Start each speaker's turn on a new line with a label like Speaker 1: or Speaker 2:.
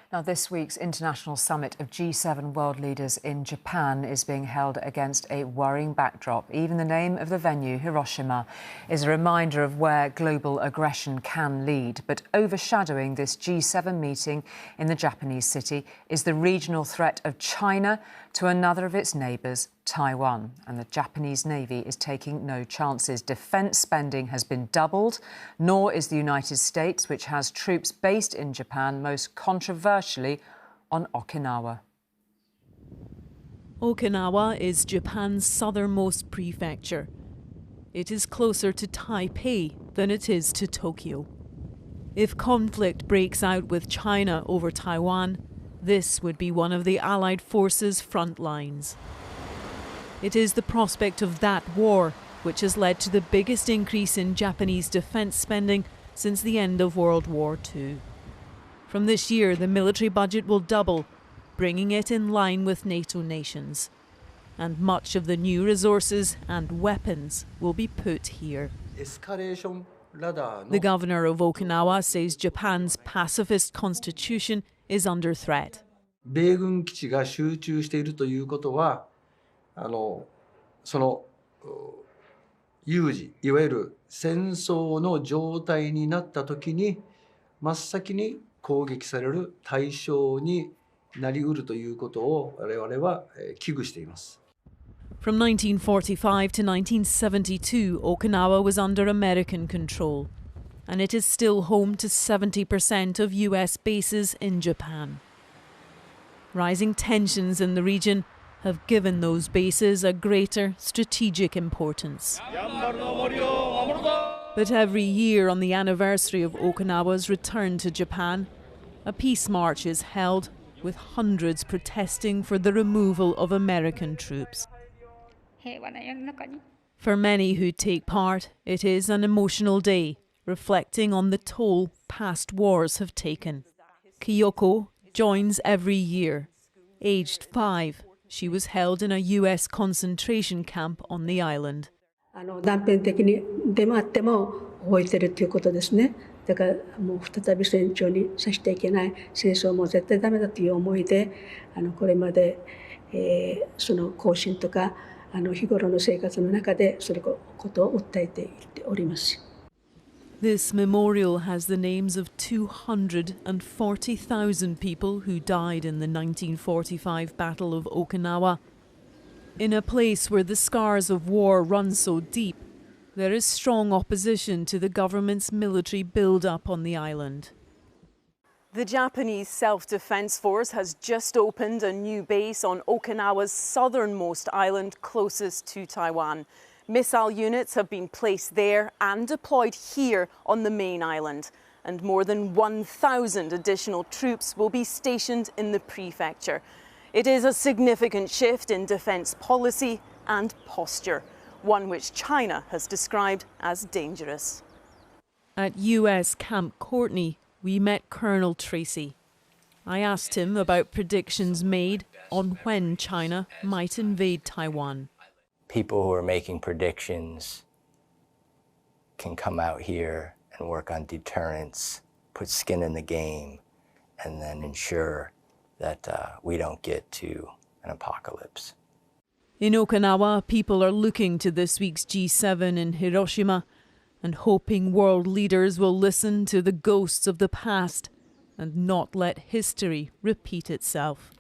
Speaker 1: Now, this week's international summit of G7 world leaders in Japan is being held against a worrying backdrop. Even the name of the venue, Hiroshima, is a reminder of where global aggression can lead. But overshadowing this G7 meeting in the Japanese city is the regional threat of China to another of its neighbours, Taiwan. And the Japanese Navy is taking no chances. Defence spending has been doubled, nor is the United States, which has troops based in Japan, most controversially on Okinawa.
Speaker 2: Okinawa is Japan's southernmost prefecture. It is closer to Taipei than it is to Tokyo. If conflict breaks out with China over Taiwan, this would be one of the Allied forces' front lines. It is the prospect of that war which has led to the biggest increase in Japanese defence spending since the end of World War II. From this year, the military budget will double, bringing it in line with NATO nations. And much of the new resources and weapons will be put here. The governor of Okinawa says Japan's pacifist constitution is under threat.
Speaker 3: 米軍基地が集中しているということは、その有事、いわゆる戦争の状態になった時に真っ先に攻撃される対象になりうるということを我々は危惧しています。
Speaker 2: From 1945 to 1972, Okinawa was under American control, and it is still home to 70% of US bases in Japan. Rising tensions in the region have given those bases a greater strategic importance. But every year on the anniversary of Okinawa's return to Japan, a peace march is held with hundreds protesting for the removal of American troops. For many who take part, it is an emotional day, reflecting on the toll past wars have taken. Kyoko joins every year. Aged 5, she was held in a US concentration camp on the island.
Speaker 4: 断片的にでもあっても覚えてるということですね。だからもう再び戦場にさせていけない、戦争も絶対ダメだという思いで、これまで、その行進とか日頃の生活の中でそれことを訴えていっております。
Speaker 2: This memorial has the names of 240,000 people who died in the 1945 Battle of Okinawa. In a place where the scars of war run so deep, there is strong opposition to the government's military build-up on the island.
Speaker 5: The Japanese Self-Defense Force has just opened a new base on Okinawa's southernmost island closest to Taiwan. Missile units have been placed there and deployed here on the main island, and more than 1,000 additional troops will be stationed in the prefecture. It is a significant shift in defence policy and posture, one which China has described as dangerous.
Speaker 2: At US Camp Courtney, we met Colonel Tracy. I asked him about predictions made on when China might invade Taiwan.
Speaker 6: People who are making predictions can come out here and work on deterrence, put skin in the game, and then ensure that we don't get to an apocalypse.
Speaker 2: In Okinawa, people are looking to this week's G7 in Hiroshima and hoping world leaders will listen to the ghosts of the past and not let history repeat itself.